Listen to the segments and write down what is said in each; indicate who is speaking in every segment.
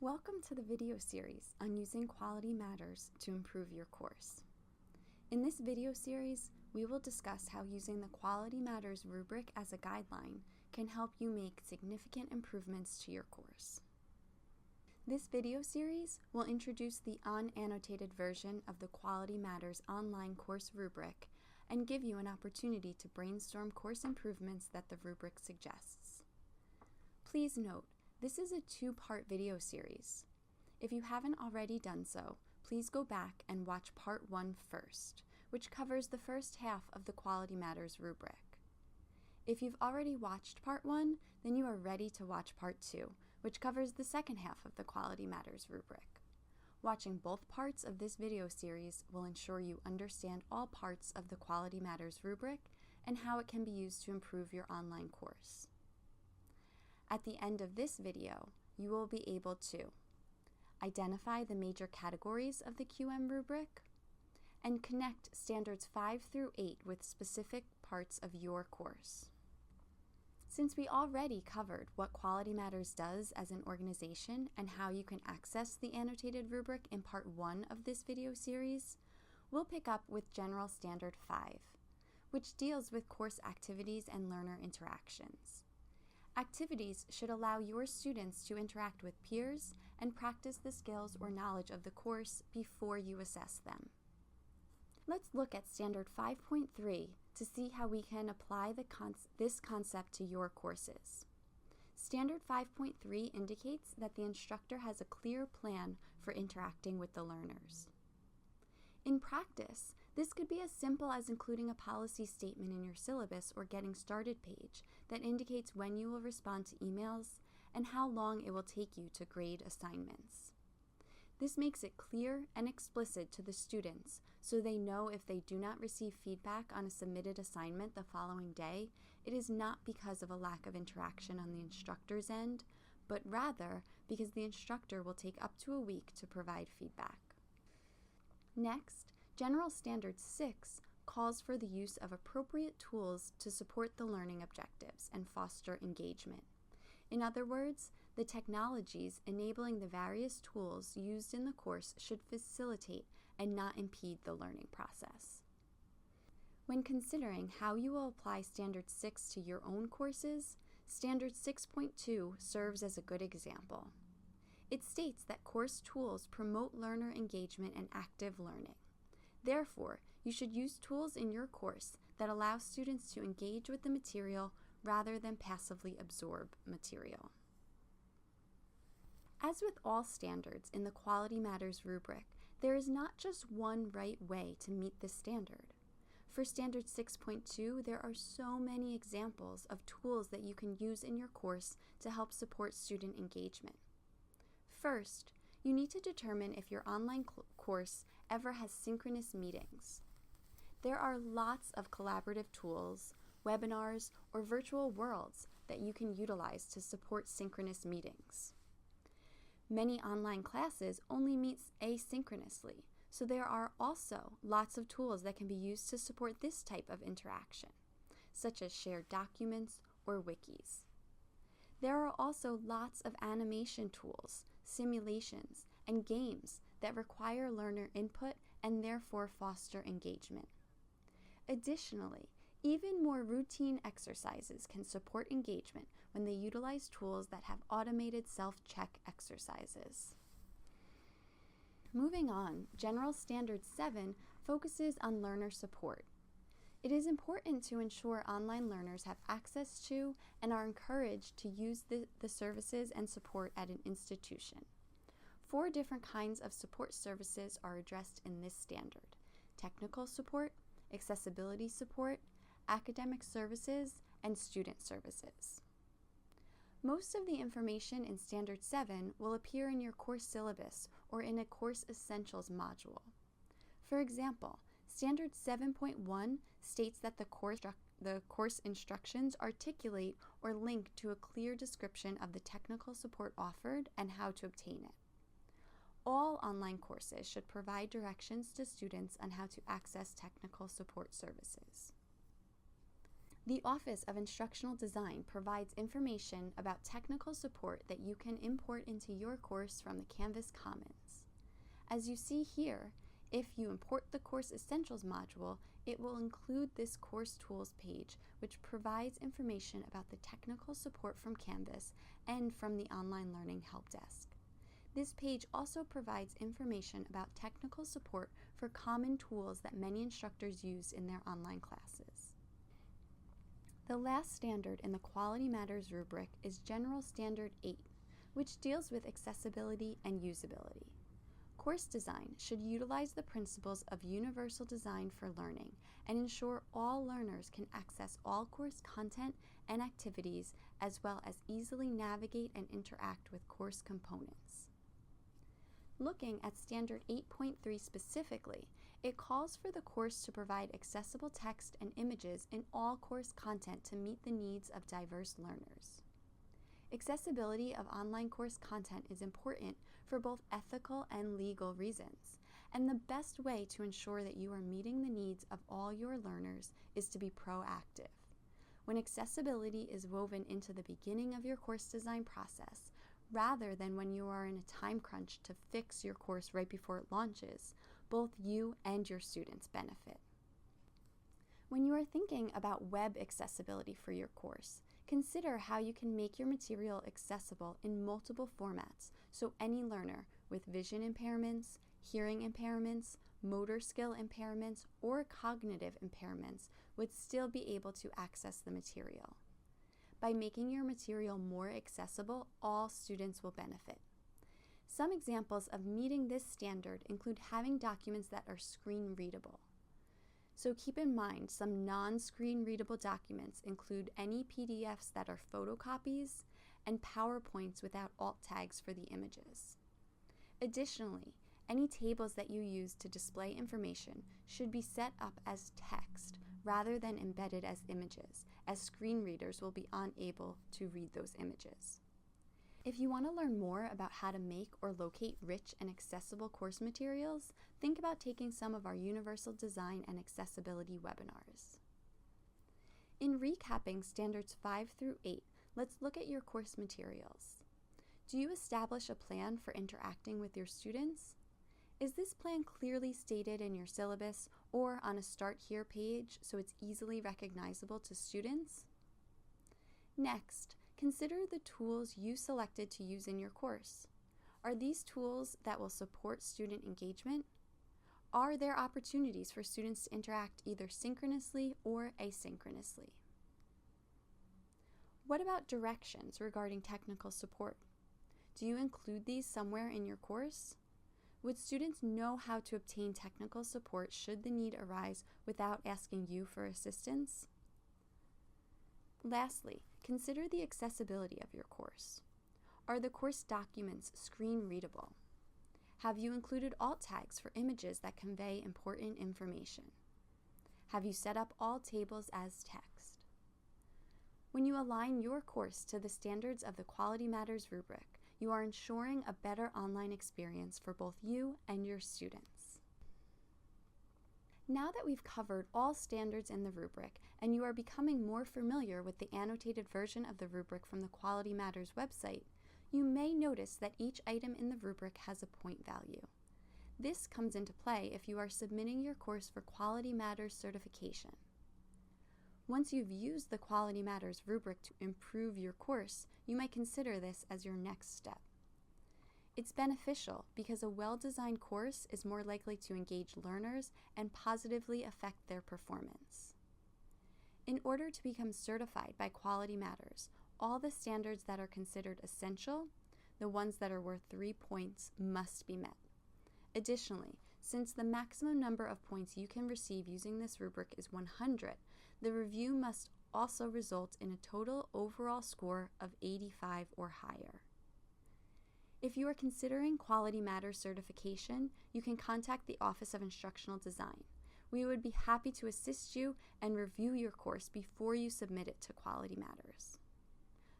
Speaker 1: Welcome to the video series on using Quality Matters to improve your course. In this video series, we will discuss how using the Quality Matters rubric as a guideline can help you make significant improvements to your course. This video series will introduce the unannotated version of the Quality Matters online course rubric and give you an opportunity to brainstorm course improvements that the rubric suggests. Please note, this is a two-part video series. If you haven't already done so, please go back and watch part 1 first, which covers the first half of the Quality Matters rubric. If you've already watched part 1, then you are ready to watch part 2, which covers the second half of the Quality Matters rubric. Watching both parts of this video series will ensure you understand all parts of the Quality Matters rubric and how it can be used to improve your online course. At the end of this video, you will be able to identify the major categories of the QM rubric and connect standards 5 through 8 with specific parts of your course. Since we already covered what Quality Matters does as an organization and how you can access the annotated rubric in part 1 of this video series, we'll pick up with General Standard 5, which deals with course activities and learner interactions. Activities should allow your students to interact with peers and practice the skills or knowledge of the course before you assess them. Let's look at Standard 5.3 to see how we can apply this concept to your courses. Standard 5.3 indicates that the instructor has a clear plan for interacting with the learners. In practice, this could be as simple as including a policy statement in your syllabus or getting started page that indicates when you will respond to emails and how long it will take you to grade assignments. This makes it clear and explicit to the students so they know if they do not receive feedback on a submitted assignment the following day, it is not because of a lack of interaction on the instructor's end, but rather because the instructor will take up to a week to provide feedback. Next, General Standard 6 calls for the use of appropriate tools to support the learning objectives and foster engagement. In other words, the technologies enabling the various tools used in the course should facilitate and not impede the learning process. When considering how you will apply Standard 6 to your own courses, Standard 6.2 serves as a good example. It states that course tools promote learner engagement and active learning. Therefore, you should use tools in your course that allow students to engage with the material rather than passively absorb material. As with all standards in the Quality Matters rubric, there is not just one right way to meet this standard. For Standard 6.2, there are so many examples of tools that you can use in your course to help support student engagement. First, you need to determine if your online course ever has synchronous meetings. There are lots of collaborative tools, webinars, or virtual worlds that you can utilize to support synchronous meetings. Many online classes only meet asynchronously, so there are also lots of tools that can be used to support this type of interaction, such as shared documents or wikis. There are also lots of animation tools, simulations, and games that require learner input and therefore foster engagement. Additionally, even more routine exercises can support engagement when they utilize tools that have automated self-check exercises. Moving on, General Standard 7 focuses on learner support. It is important to ensure online learners have access to and are encouraged to use the services and support at an institution. 4 different kinds of support services are addressed in this standard: technical support, accessibility support, academic services, and student services. Most of the information in Standard 7 will appear in your course syllabus or in a Course Essentials module. For example, Standard 7.1 states that the course instructions articulate or link to a clear description of the technical support offered and how to obtain it. All online courses should provide directions to students on how to access technical support services. The Office of Instructional Design provides information about technical support that you can import into your course from the Canvas Commons. As you see here, if you import the Course Essentials module, it will include this Course Tools page, which provides information about the technical support from Canvas and from the Online Learning Help Desk. This page also provides information about technical support for common tools that many instructors use in their online classes. The last standard in the Quality Matters rubric is General Standard 8, which deals with accessibility and usability. Course design should utilize the principles of universal design for learning and ensure all learners can access all course content and activities, as well as easily navigate and interact with course components. Looking at Standard 8.3 specifically, it calls for the course to provide accessible text and images in all course content to meet the needs of diverse learners. Accessibility of online course content is important for both ethical and legal reasons, and the best way to ensure that you are meeting the needs of all your learners is to be proactive. When accessibility is woven into the beginning of your course design process, rather than when you are in a time crunch to fix your course right before it launches, both you and your students benefit. When you are thinking about web accessibility for your course, consider how you can make your material accessible in multiple formats so any learner with vision impairments, hearing impairments, motor skill impairments, or cognitive impairments would still be able to access the material. By making your material more accessible, all students will benefit. Some examples of meeting this standard include having documents that are screen readable. So keep in mind some non-screen readable documents include any PDFs that are photocopies and PowerPoints without alt tags for the images. Additionally, any tables that you use to display information should be set up as text rather than embedded as images, as screen readers will be unable to read those images. If you want to learn more about how to make or locate rich and accessible course materials, think about taking some of our Universal Design and Accessibility webinars. In recapping Standards 5 through 8, let's look at your course materials. Do you establish a plan for interacting with your students? Is this plan clearly stated in your syllabus or on a Start Here page so it's easily recognizable to students? Next, consider the tools you selected to use in your course. Are these tools that will support student engagement? Are there opportunities for students to interact either synchronously or asynchronously? What about directions regarding technical support? Do you include these somewhere in your course? Would students know how to obtain technical support should the need arise without asking you for assistance? Lastly, consider the accessibility of your course. Are the course documents screen readable? Have you included alt tags for images that convey important information? Have you set up all tables as text? When you align your course to the standards of the Quality Matters rubric, you are ensuring a better online experience for both you and your students. Now that we've covered all standards in the rubric and you are becoming more familiar with the annotated version of the rubric from the Quality Matters website, you may notice that each item in the rubric has a point value. This comes into play if you are submitting your course for Quality Matters certification. Once you've used the Quality Matters rubric to improve your course, you might consider this as your next step. It's beneficial because a well-designed course is more likely to engage learners and positively affect their performance. In order to become certified by Quality Matters, all the standards that are considered essential, the ones that are worth 3 points, must be met. Additionally, since the maximum number of points you can receive using this rubric is 100, the review must also result in a total overall score of 85 or higher. If you are considering Quality Matters certification, you can contact the Office of Instructional Design. We would be happy to assist you and review your course before you submit it to Quality Matters.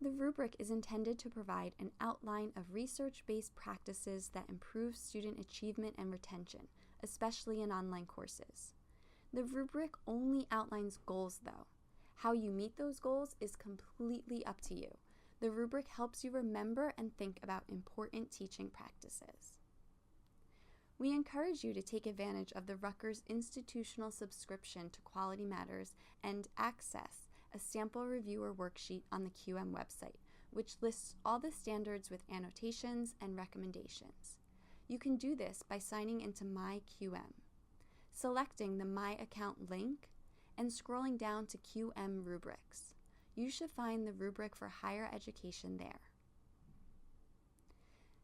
Speaker 1: The rubric is intended to provide an outline of research-based practices that improve student achievement and retention, especially in online courses. The rubric only outlines goals, though. How you meet those goals is completely up to you. The rubric helps you remember and think about important teaching practices. We encourage you to take advantage of the Rutgers institutional subscription to Quality Matters and access a sample reviewer worksheet on the QM website, which lists all the standards with annotations and recommendations. You can do this by signing into MyQM, selecting the My Account link, and scrolling down to QM Rubrics. You should find the rubric for higher education there.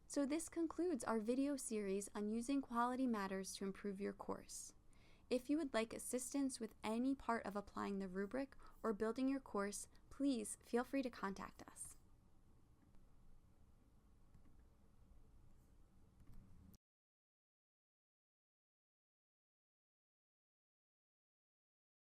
Speaker 1: So this concludes our video series on using Quality Matters to improve your course. If you would like assistance with any part of applying the rubric or building your course, please feel free to contact us.